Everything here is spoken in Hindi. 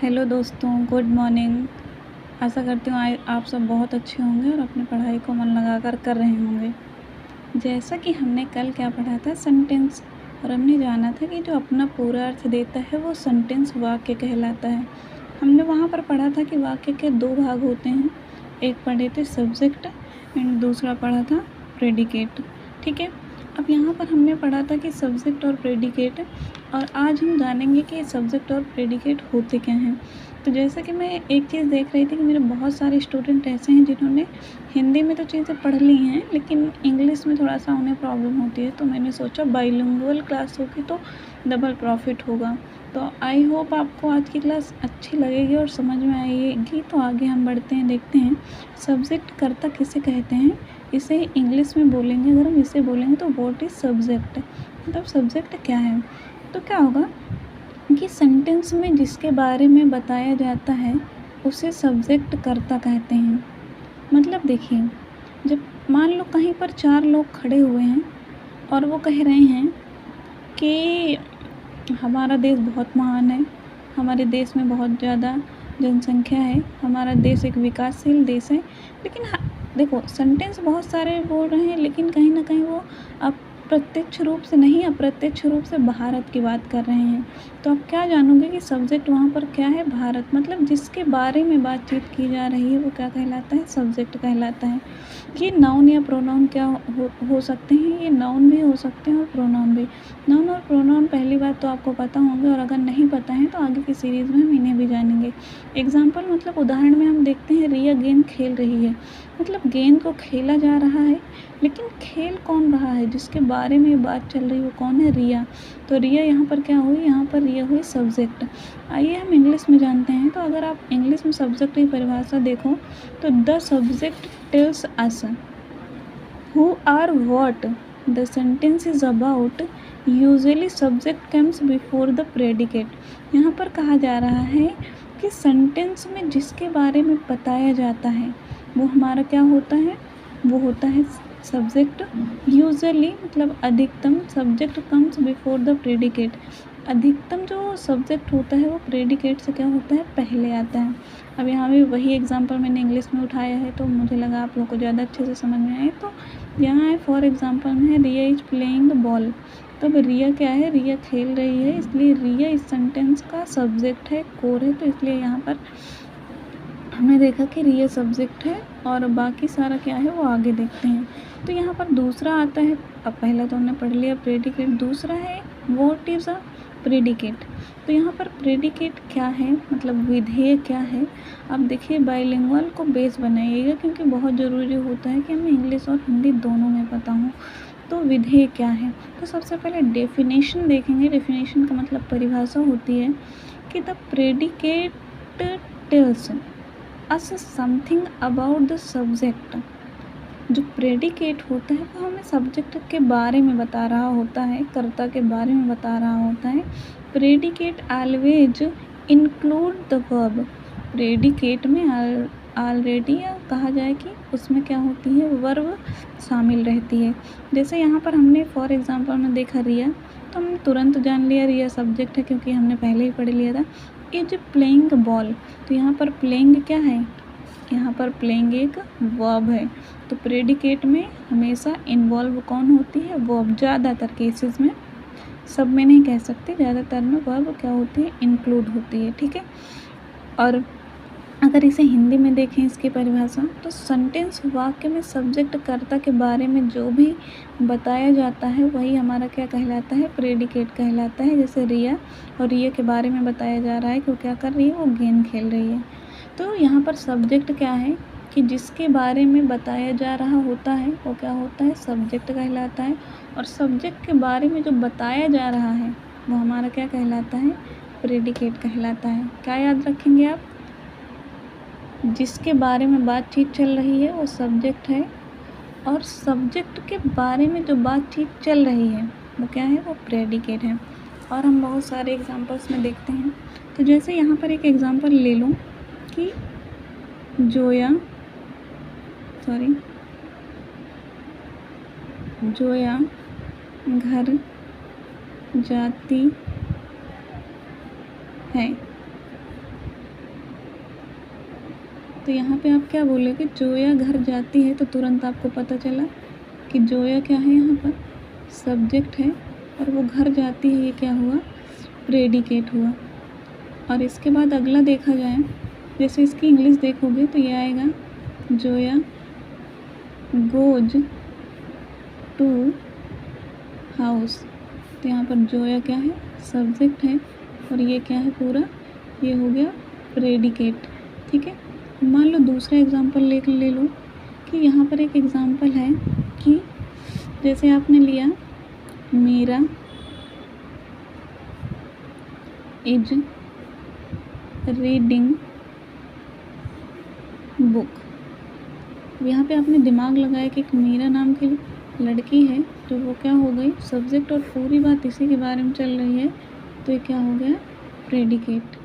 हेलो दोस्तों, गुड मॉर्निंग। आशा करती हूँ आप सब बहुत अच्छे होंगे और अपनी पढ़ाई को मन लगाकर कर रहे होंगे। जैसा कि हमने कल क्या पढ़ा था, सेंटेंस, और हमने जाना था कि जो अपना पूरा अर्थ देता है वो सेंटेंस वाक्य कहलाता है। हमने वहाँ पर पढ़ा था कि वाक्य के दो भाग होते हैं, एक पढ़े थे सब्जेक्ट एंड दूसरा पढ़ा था प्रेडिकेट। ठीक है, अब यहाँ पर हमने पढ़ा था कि सब्जेक्ट और प्रेडिकेट, और आज हम जानेंगे कि सब्जेक्ट और प्रेडिकेट होते क्या हैं। तो जैसा कि मैं एक चीज़ देख रही थी कि मेरे बहुत सारे स्टूडेंट ऐसे हैं जिन्होंने हिंदी में तो चीज़ें पढ़ ली हैं लेकिन इंग्लिश में थोड़ा सा उन्हें प्रॉब्लम होती है, तो मैंने सोचा बाइलिंगुअल क्लास होगी तो डबल प्रॉफिट होगा। तो आई होप आपको आज की क्लास अच्छी लगेगी और समझ में आएगी। तो आगे हम बढ़ते हैं, देखते हैं सब्जेक्ट कर्ता किसे कहते हैं। इसे इंग्लिश में बोलेंगे, अगर हम इसे बोलेंगे तो व्हाट इज सब्जेक्ट, मतलब सब्जेक्ट क्या है। तो क्या होगा कि सेंटेंस में जिसके बारे में बताया जाता है उसे सब्जेक्ट कर्ता कहते हैं। मतलब देखिए, जब मान लो कहीं पर चार लोग खड़े हुए हैं और वो कह रहे हैं कि हमारा देश बहुत महान है, हमारे देश में बहुत ज़्यादा जनसंख्या है, हमारा देश एक विकासशील देश है, लेकिन देखो सेंटेंस बहुत सारे बोल रहे हैं लेकिन कहीं ना कहीं वो अप्रत्यक्ष रूप से नहीं, अप्रत्यक्ष रूप से भारत की बात कर रहे हैं। तो आप क्या जानोगे कि सब्जेक्ट वहाँ पर क्या है, भारत। मतलब जिसके बारे में बातचीत की जा रही है वो क्या कहलाता है, सब्जेक्ट कहलाता है। ये नाउन या प्रोनाउन क्या हो सकते हैं, ये नाउन भी हो सकते हैं और प्रोनाउन भी। नाउन और प्रोनाउन पहली बात तो आपको पता होंगे, और अगर नहीं पता है तो आगे की सीरीज़ में हम इन्हें भी जानेंगे। एग्जाम्पल, मतलब उदाहरण में हम देखते हैं रिया गेंद खेल रही है, मतलब गेंद को खेला जा रहा है, लेकिन खेल कौन रहा है, जिसके बारे में बात चल रही है वो कौन है, रिया। तो रिया यहाँ पर क्या हुई, यहाँ पर रिया हुई सब्जेक्ट। आइए हम इंग्लिश में जानते हैं। तो अगर आप इंग्लिश में सब्जेक्ट की परिभाषा देखो तो the subject tells us who or what the sentence is about. Usually subject comes before the predicate। यहाँ पर कहा जा रहा है कि सेंटेंस में जिसके बारे में बताया जाता है वो हमारा क्या होता है, वो होता है सब्जेक्ट। यूजुअली मतलब अधिकतम subject comes before the predicate. अधिकतम जो सब्जेक्ट होता है वो प्रेडिकेट से क्या होता है, पहले आता है। अब यहाँ भी वही एग्जांपल मैंने इंग्लिश में उठाया है तो मुझे लगा आप लोगों को ज़्यादा अच्छे से समझ में आए। तो यहाँ है फॉर एग्जांपल में है रिया इज़ प्लेइंग द बॉल। तब रिया क्या है, रिया खेल रही है, इसलिए रिया इस सेंटेंस का सब्जेक्ट है, कोर है। तो इसलिए यहाँ पर हमने देखा कि रिया सब्जेक्ट है और बाकी सारा क्या है वो आगे देखते हैं। तो यहाँ पर दूसरा आता है, अब पहला तो हमने पढ़ लिया प्रेडिकेट, दूसरा है व्हाट इज़ अ प्रेडिकेट। तो यहाँ पर प्रेडिकेट क्या है, मतलब विधेय क्या है। अब देखिए बाइलिंगुअल को बेस बनाइएगा क्योंकि बहुत ज़रूरी होता है कि हमें इंग्लिश और हिंदी दोनों में पता हो। तो विधेय क्या है, तो सबसे पहले डेफिनेशन देखेंगे। डेफिनेशन का मतलब परिभाषा होती है कि the predicate tells us something about the subject. जो प्रेडिकेट होता है वो हमें सब्जेक्ट के बारे में बता रहा होता है, कर्ता के बारे में बता रहा होता है। Predicate always include the verb. Predicate में ऑलरेडी कहा जाए कि उसमें क्या होती है, वर्ब शामिल रहती है। जैसे यहाँ पर हमने फॉर एग्जांपल में देखा रिया, तो हमने तुरंत जान लिया रिया सब्जेक्ट है क्योंकि हमने पहले ही पढ़ लिया था। इज प्लेइंग बॉल, तो यहाँ पर प्लेइंग क्या है, यहाँ पर प्लेइंग एक वर्ब है। तो प्रेडिकेट में हमेशा इन्वॉल्व कौन होती है, वर्ब। ज़्यादातर केसेस में, सब में नहीं कह सकते, ज़्यादातर में वर्ब क्या होती है, इंक्लूड होती है। ठीक है, और अगर इसे हिंदी में देखें इसकी परिभाषा, तो सेंटेंस वाक्य में सब्जेक्ट कर्ता के बारे में जो भी बताया जाता है वही हमारा क्या कहलाता है, प्रेडिकेट कहलाता है। जैसे रिया, और रिया के बारे में बताया जा रहा है कि वो क्या कर रही है, वो गेंद खेल रही है। तो यहाँ पर सब्जेक्ट क्या है कि जिसके बारे में बताया जा रहा होता है वो क्या होता है, सब्जेक्ट कहलाता है। और सब्जेक्ट के बारे में जो बताया जा रहा है वो हमारा क्या कहलाता है, प्रेडिकेट कहलाता है। क्या याद रखेंगे आप, जिसके बारे में बातचीत चल रही है वो सब्जेक्ट है, और सब्जेक्ट के बारे में जो बातचीत चल रही है वो क्या है, वो प्रेडिकेट है। और हम बहुत सारे एग्जांपल्स में देखते हैं। तो जैसे यहाँ पर एक एग्जांपल ले लूँ कि जोया घर जाती है। तो यहाँ पे आप क्या बोलोगे, जोया घर जाती है, तो तुरंत आपको पता चला कि जोया क्या है, यहाँ पर सब्जेक्ट है और वो घर जाती है, ये क्या हुआ, प्रेडिकेट हुआ। और इसके बाद अगला देखा जाए, जैसे इसकी इंग्लिश देखोगे तो ये आएगा जोया गोज टू हाउस। तो यहाँ पर जोया क्या है, सब्जेक्ट है और ये क्या है पूरा, ये हो गया प्रेडिकेट। ठीक है। मान लो दूसरा एग्जांपल ले लो कि यहाँ पर एक एग्जांपल है कि जैसे आपने लिया मीरा इज रीडिंग बुक। यहाँ पे आपने दिमाग लगाया कि एक मीरा नाम की लड़की है, तो वो क्या हो गई, सब्जेक्ट, और पूरी बात इसी के बारे में चल रही है, तो ये क्या हो गया, प्रेडिकेट।